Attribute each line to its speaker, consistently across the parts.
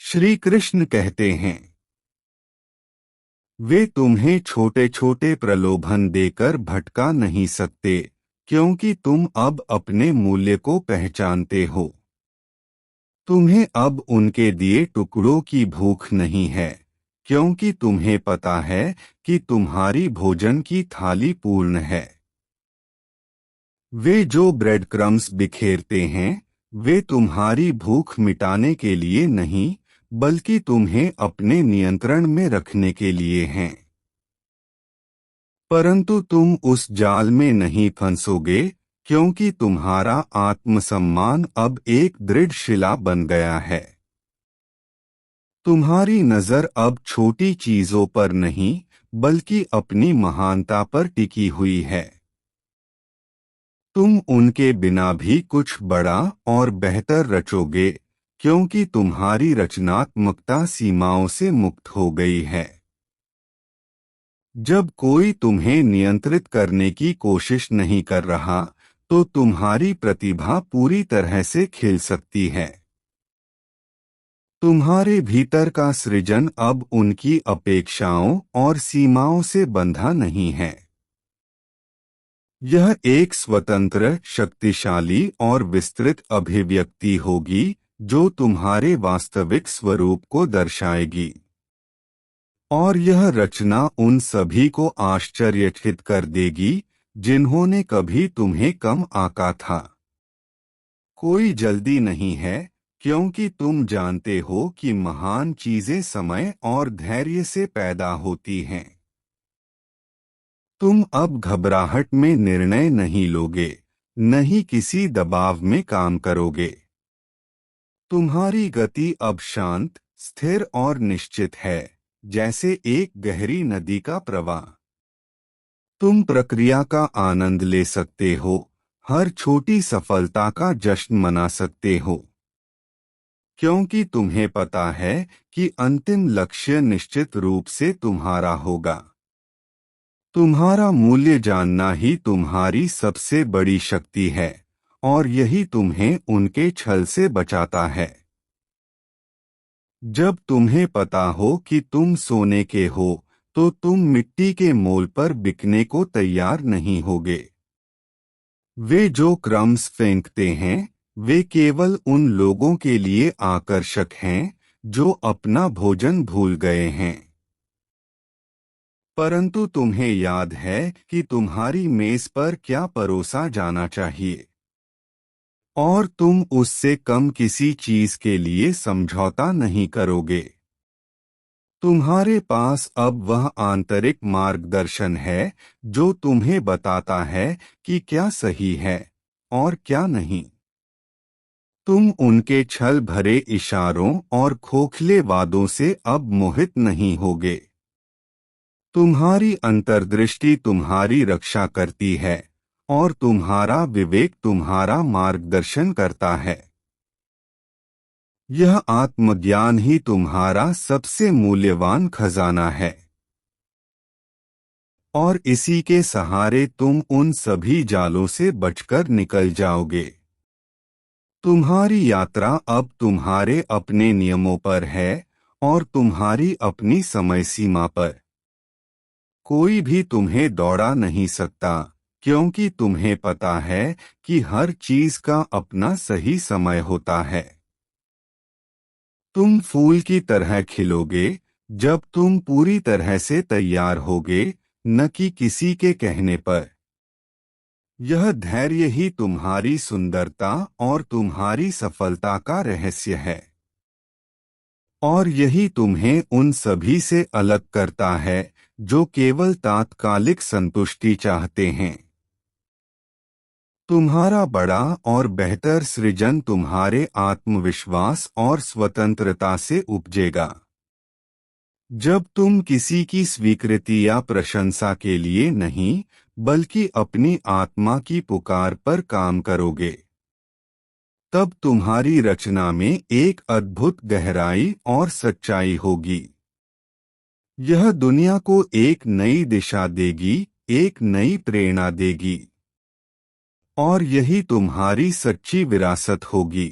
Speaker 1: श्री कृष्ण कहते हैं, वे तुम्हें छोटे छोटे प्रलोभन देकर भटका नहीं सकते, क्योंकि तुम अब अपने मूल्य को पहचानते हो। तुम्हें अब उनके दिए टुकड़ों की भूख नहीं है, क्योंकि तुम्हें पता है कि तुम्हारी भोजन की थाली पूर्ण है। वे जो ब्रेड क्रम्स बिखेरते हैं, वे तुम्हारी भूख मिटाने के लिए नहीं, बल्कि तुम्हें अपने नियंत्रण में रखने के लिए हैं। परंतु तुम उस जाल में नहीं फंसोगे, क्योंकि तुम्हारा आत्मसम्मान अब एक दृढ़ शिला बन गया है। तुम्हारी नजर अब छोटी चीजों पर नहीं, बल्कि अपनी महानता पर टिकी हुई है। तुम उनके बिना भी कुछ बड़ा और बेहतर रचोगे, क्योंकि तुम्हारी रचनात्मकता सीमाओं से मुक्त हो गई है। जब कोई तुम्हें नियंत्रित करने की कोशिश नहीं कर रहा, तो तुम्हारी प्रतिभा पूरी तरह से खिल सकती है। तुम्हारे भीतर का सृजन अब उनकी अपेक्षाओं और सीमाओं से बंधा नहीं है। यह एक स्वतंत्र, शक्तिशाली और विस्तृत अभिव्यक्ति होगी, जो तुम्हारे वास्तविक स्वरूप को दर्शाएगी। और यह रचना उन सभी को आश्चर्यचकित कर देगी, जिन्होंने कभी तुम्हें कम आंका था। कोई जल्दी नहीं है, क्योंकि तुम जानते हो कि महान चीजें समय और धैर्य से पैदा होती हैं। तुम अब घबराहट में निर्णय नहीं लोगे, न ही किसी दबाव में काम करोगे। तुम्हारी गति अब शांत, स्थिर और निश्चित है, जैसे एक गहरी नदी का प्रवाह। तुम प्रक्रिया का आनंद ले सकते हो, हर छोटी सफलता का जश्न मना सकते हो, क्योंकि तुम्हें पता है कि अंतिम लक्ष्य निश्चित रूप से तुम्हारा होगा। तुम्हारा मूल्य जानना ही तुम्हारी सबसे बड़ी शक्ति है, और यही तुम्हें उनके छल से बचाता है। जब तुम्हें पता हो कि तुम सोने के हो, तो तुम मिट्टी के मोल पर बिकने को तैयार नहीं होगे। वे जो क्रम्स फेंकते हैं, वे केवल उन लोगों के लिए आकर्षक हैं, जो अपना भोजन भूल गए हैं। परंतु तुम्हें याद है कि तुम्हारी मेज पर क्या परोसा जाना चाहिए, और तुम उससे कम किसी चीज के लिए समझौता नहीं करोगे। तुम्हारे पास अब वह आंतरिक मार्गदर्शन है, जो तुम्हें बताता है कि क्या सही है और क्या नहीं। तुम उनके छल भरे इशारों और खोखले वादों से अब मोहित नहीं होगे। तुम्हारी अंतर्दृष्टि तुम्हारी रक्षा करती है, और तुम्हारा विवेक तुम्हारा मार्गदर्शन करता है। यह आत्मज्ञान ही तुम्हारा सबसे मूल्यवान खजाना है, और इसी के सहारे तुम उन सभी जालों से बचकर निकल जाओगे। तुम्हारी यात्रा अब तुम्हारे अपने नियमों पर है, और तुम्हारी अपनी समय सीमा पर। कोई भी तुम्हें दौड़ा नहीं सकता, क्योंकि तुम्हें पता है कि हर चीज का अपना सही समय होता है। तुम फूल की तरह खिलोगे, जब तुम पूरी तरह से तैयार होगे, न कि किसी के कहने पर। यह धैर्य ही तुम्हारी सुंदरता और तुम्हारी सफलता का रहस्य है, और यही तुम्हें उन सभी से अलग करता है, जो केवल तात्कालिक संतुष्टि चाहते हैं। तुम्हारा बड़ा और बेहतर सृजन तुम्हारे आत्मविश्वास और स्वतंत्रता से उपजेगा। जब तुम किसी की स्वीकृति या प्रशंसा के लिए नहीं, बल्कि अपनी आत्मा की पुकार पर काम करोगे, तब तुम्हारी रचना में एक अद्भुत गहराई और सच्चाई होगी। यह दुनिया को एक नई दिशा देगी, एक नई प्रेरणा देगी, और यही तुम्हारी सच्ची विरासत होगी।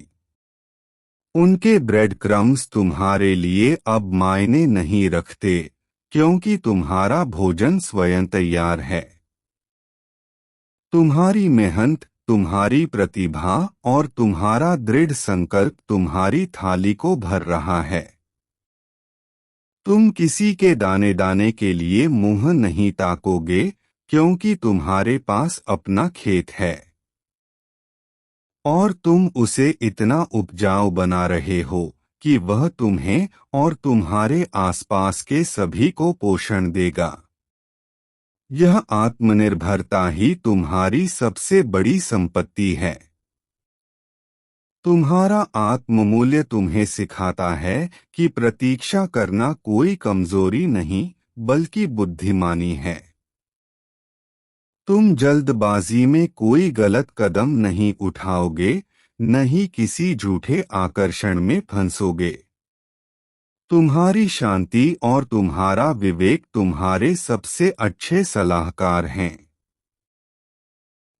Speaker 1: उनके ब्रेड क्रम्स तुम्हारे लिए अब मायने नहीं रखते, क्योंकि तुम्हारा भोजन स्वयं तैयार है। तुम्हारी मेहनत, तुम्हारी प्रतिभा और तुम्हारा दृढ़ संकल्प तुम्हारी थाली को भर रहा है। तुम किसी के दाने दाने के लिए मुंह नहीं ताकोगे, क्योंकि तुम्हारे पास अपना खेत है और तुम उसे इतना उपजाऊ बना रहे हो कि वह तुम्हें और तुम्हारे आसपास के सभी को पोषण देगा। यह आत्मनिर्भरता ही तुम्हारी सबसे बड़ी संपत्ति है। तुम्हारा आत्ममूल्य तुम्हें सिखाता है कि प्रतीक्षा करना कोई कमजोरी नहीं, बल्कि बुद्धिमानी है। तुम जल्दबाजी में कोई गलत कदम नहीं उठाओगे, न ही किसी झूठे आकर्षण में फंसोगे। तुम्हारी शांति और तुम्हारा विवेक तुम्हारे सबसे अच्छे सलाहकार हैं।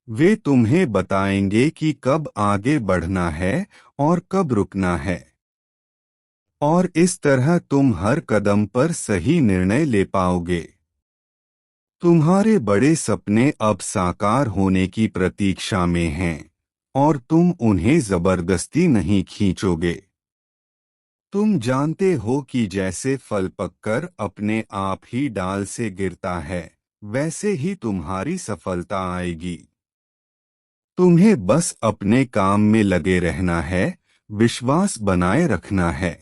Speaker 1: वे तुम्हें बताएंगे कि कब आगे बढ़ना है और कब रुकना है, और इस तरह तुम हर कदम पर सही निर्णय ले पाओगे। तुम्हारे बड़े सपने अब साकार होने की प्रतीक्षा में हैं, और तुम उन्हें जबरदस्ती नहीं खींचोगे। तुम जानते हो कि जैसे फल पककर अपने आप ही डाल से गिरता है, वैसे ही तुम्हारी सफलता आएगी। तुम्हें बस अपने काम में लगे रहना है, विश्वास बनाए रखना है।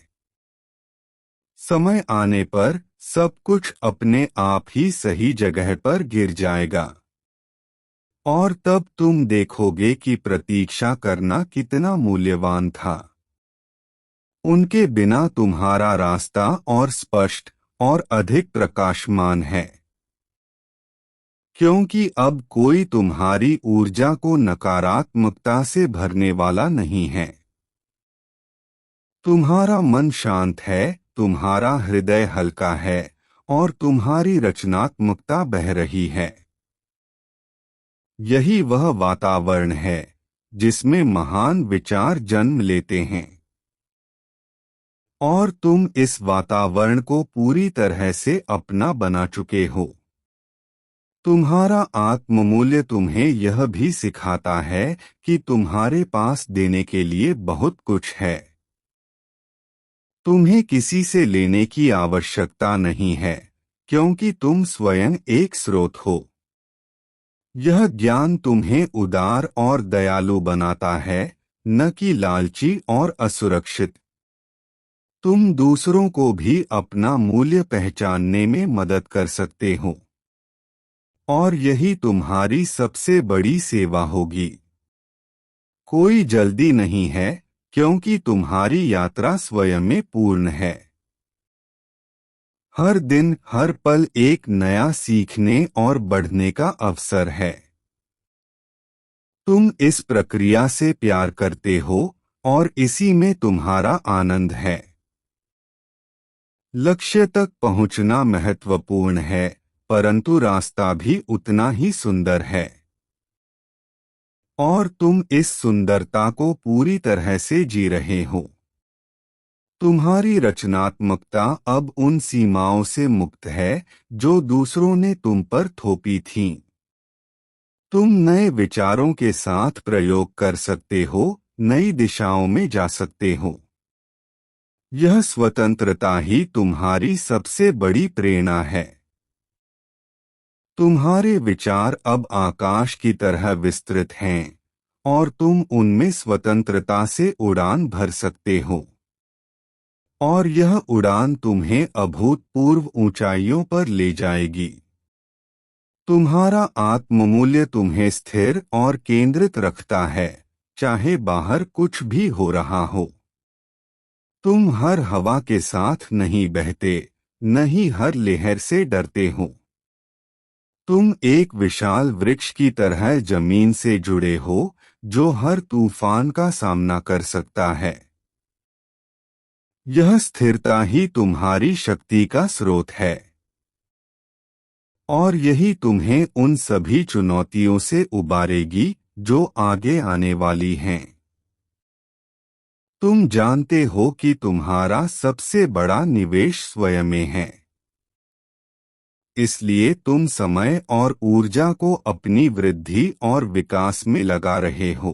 Speaker 1: समय आने पर सब कुछ अपने आप ही सही जगह पर गिर जाएगा, और तब तुम देखोगे कि प्रतीक्षा करना कितना मूल्यवान था। उनके बिना तुम्हारा रास्ता और स्पष्ट और अधिक प्रकाशमान है, क्योंकि अब कोई तुम्हारी ऊर्जा को नकारात्मकता से भरने वाला नहीं है। तुम्हारा मन शांत है, तुम्हारा हृदय हल्का है, और तुम्हारी रचनात्मकता बह रही है। यही वह वातावरण है जिसमें महान विचार जन्म लेते हैं, और तुम इस वातावरण को पूरी तरह से अपना बना चुके हो। तुम्हारा आत्ममूल्य तुम्हें यह भी सिखाता है कि तुम्हारे पास देने के लिए बहुत कुछ है। तुम्हें किसी से लेने की आवश्यकता नहीं है, क्योंकि तुम स्वयं एक स्रोत हो। यह ज्ञान तुम्हें उदार और दयालु बनाता है, न कि लालची और असुरक्षित। तुम दूसरों को भी अपना मूल्य पहचानने में मदद कर सकते हो, और यही तुम्हारी सबसे बड़ी सेवा होगी। कोई जल्दी नहीं है, क्योंकि तुम्हारी यात्रा स्वयं में पूर्ण है। हर दिन हर पल एक नया सीखने और बढ़ने का अवसर है। तुम इस प्रक्रिया से प्यार करते हो, और इसी में तुम्हारा आनंद है। लक्ष्य तक पहुंचना महत्वपूर्ण है, परंतु रास्ता भी उतना ही सुंदर है, और तुम इस सुंदरता को पूरी तरह से जी रहे हो। तुम्हारी रचनात्मकता अब उन सीमाओं से मुक्त है जो दूसरों ने तुम पर थोपी थीं। तुम नए विचारों के साथ प्रयोग कर सकते हो, नई दिशाओं में जा सकते हो। यह स्वतंत्रता ही तुम्हारी सबसे बड़ी प्रेरणा है। तुम्हारे विचार अब आकाश की तरह विस्तृत हैं, और तुम उनमें स्वतंत्रता से उड़ान भर सकते हो। और यह उड़ान तुम्हें अभूतपूर्व ऊंचाइयों पर ले जाएगी। तुम्हारा आत्ममूल्य तुम्हें स्थिर और केंद्रित रखता है, चाहे बाहर कुछ भी हो रहा हो। तुम हर हवा के साथ नहीं बहते, न ही हर लहर से डरते हो। तुम एक विशाल वृक्ष की तरह जमीन से जुड़े हो, जो हर तूफान का सामना कर सकता है। यह स्थिरता ही तुम्हारी शक्ति का स्रोत है, और यही तुम्हें उन सभी चुनौतियों से उबारेगी जो आगे आने वाली हैं। तुम जानते हो कि तुम्हारा सबसे बड़ा निवेश स्वयं में है, इसलिए तुम समय और ऊर्जा को अपनी वृद्धि और विकास में लगा रहे हो।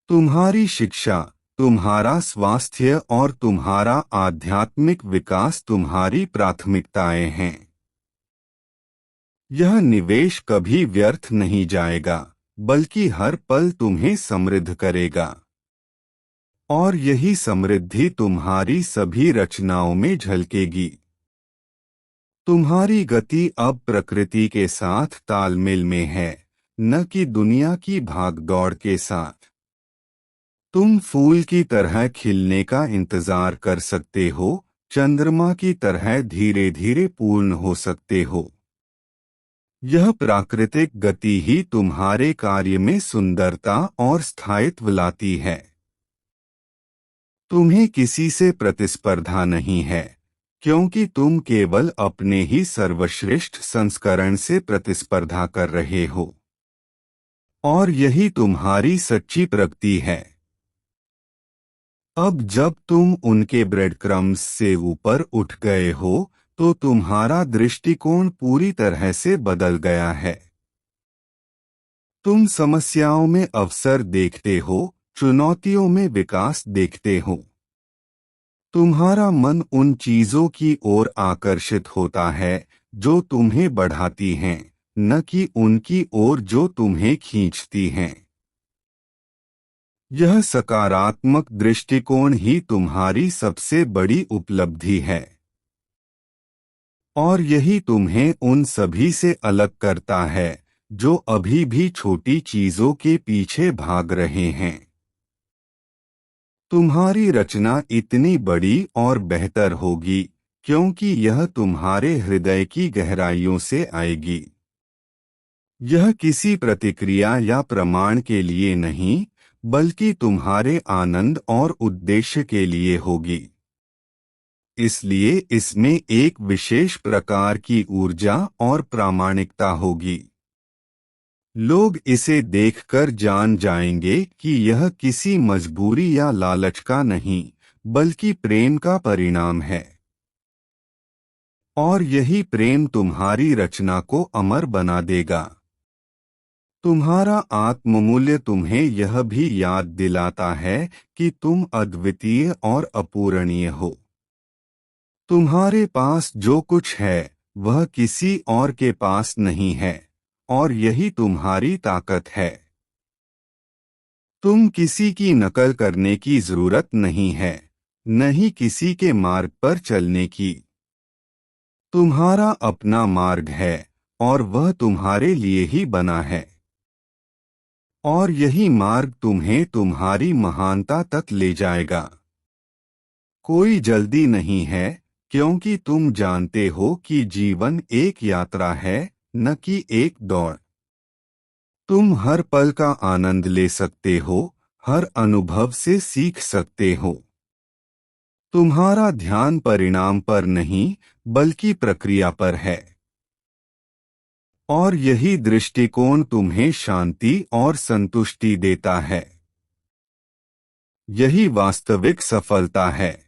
Speaker 1: तुम्हारी शिक्षा, तुम्हारा स्वास्थ्य और तुम्हारा आध्यात्मिक विकास तुम्हारी प्राथमिकताएं हैं। यह निवेश कभी व्यर्थ नहीं जाएगा, बल्कि हर पल तुम्हें समृद्ध करेगा। और यही समृद्धि तुम्हारी सभी रचनाओं में झलकेगी। तुम्हारी गति अब प्रकृति के साथ तालमेल में है, न कि दुनिया की भागदौड़ के साथ। तुम फूल की तरह खिलने का इंतजार कर सकते हो, चंद्रमा की तरह धीरे धीरे पूर्ण हो सकते हो। यह प्राकृतिक गति ही तुम्हारे कार्य में सुंदरता और स्थायित्व लाती है। तुम्हें किसी से प्रतिस्पर्धा नहीं है, क्योंकि तुम केवल अपने ही सर्वश्रेष्ठ संस्करण से प्रतिस्पर्धा कर रहे हो। और यही तुम्हारी सच्ची प्रगति है। अब जब तुम उनके ब्रेड क्रम्स से ऊपर उठ गए हो, तो तुम्हारा दृष्टिकोण पूरी तरह से बदल गया है। तुम समस्याओं में अवसर देखते हो, चुनौतियों में विकास देखते हो। तुम्हारा मन उन चीजों की ओर आकर्षित होता है जो तुम्हें बढ़ाती हैं, न कि उनकी ओर जो तुम्हें खींचती हैं। यह सकारात्मक दृष्टिकोण ही तुम्हारी सबसे बड़ी उपलब्धि है। और यही तुम्हें उन सभी से अलग करता है जो अभी भी छोटी चीजों के पीछे भाग रहे हैं। तुम्हारी रचना इतनी बड़ी और बेहतर होगी क्योंकि यह तुम्हारे हृदय की गहराइयों से आएगी। यह किसी प्रतिक्रिया या प्रमाण के लिए नहीं, बल्कि तुम्हारे आनंद और उद्देश्य के लिए होगी। इसलिए इसमें एक विशेष प्रकार की ऊर्जा और प्रामाणिकता होगी। लोग इसे देखकर जान जाएंगे कि यह किसी मजबूरी या लालच का नहीं, बल्कि प्रेम का परिणाम है। और यही प्रेम तुम्हारी रचना को अमर बना देगा। तुम्हारा आत्ममूल्य तुम्हें यह भी याद दिलाता है कि तुम अद्वितीय और अपूरणीय हो। तुम्हारे पास जो कुछ है वह किसी और के पास नहीं है, और यही तुम्हारी ताकत है। तुम किसी की नकल करने की जरूरत नहीं है, न ही किसी के मार्ग पर चलने की। तुम्हारा अपना मार्ग है, और वह तुम्हारे लिए ही बना है। और यही मार्ग तुम्हें तुम्हारी महानता तक ले जाएगा। कोई जल्दी नहीं है, क्योंकि तुम जानते हो कि जीवन एक यात्रा है, न कि एक दौड़। तुम हर पल का आनंद ले सकते हो, हर अनुभव से सीख सकते हो। तुम्हारा ध्यान परिणाम पर नहीं, बल्कि प्रक्रिया पर है। और यही दृष्टिकोण तुम्हें शांति और संतुष्टि देता है। यही वास्तविक सफलता है।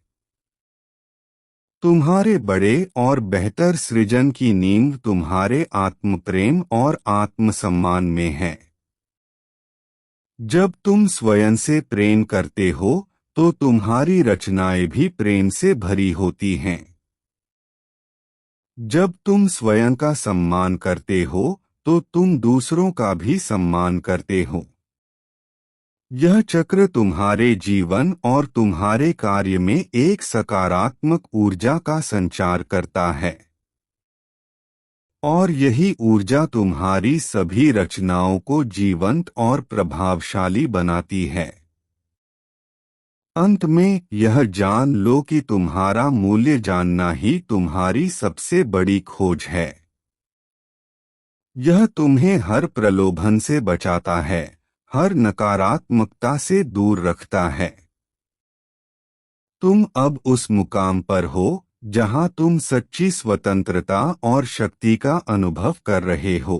Speaker 1: तुम्हारे बड़े और बेहतर सृजन की नींव तुम्हारे आत्मप्रेम और आत्मसम्मान में है। जब तुम स्वयं से प्रेम करते हो, तो तुम्हारी रचनाएं भी प्रेम से भरी होती हैं। जब तुम स्वयं का सम्मान करते हो, तो तुम दूसरों का भी सम्मान करते हो। यह चक्र तुम्हारे जीवन और तुम्हारे कार्य में एक सकारात्मक ऊर्जा का संचार करता है। और यही ऊर्जा तुम्हारी सभी रचनाओं को जीवंत और प्रभावशाली बनाती है। अंत में यह जान लो कि तुम्हारा मूल्य जानना ही तुम्हारी सबसे बड़ी खोज है। यह तुम्हें हर प्रलोभन से बचाता है, हर नकारात्मकता से दूर रखता है। तुम अब उस मुकाम पर हो जहां तुम सच्ची स्वतंत्रता और शक्ति का अनुभव कर रहे हो।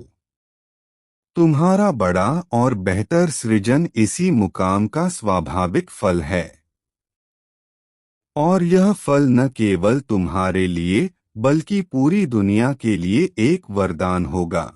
Speaker 1: तुम्हारा बड़ा और बेहतर सृजन इसी मुकाम का स्वाभाविक फल है। और यह फल न केवल तुम्हारे लिए बल्कि पूरी दुनिया के लिए एक वरदान होगा।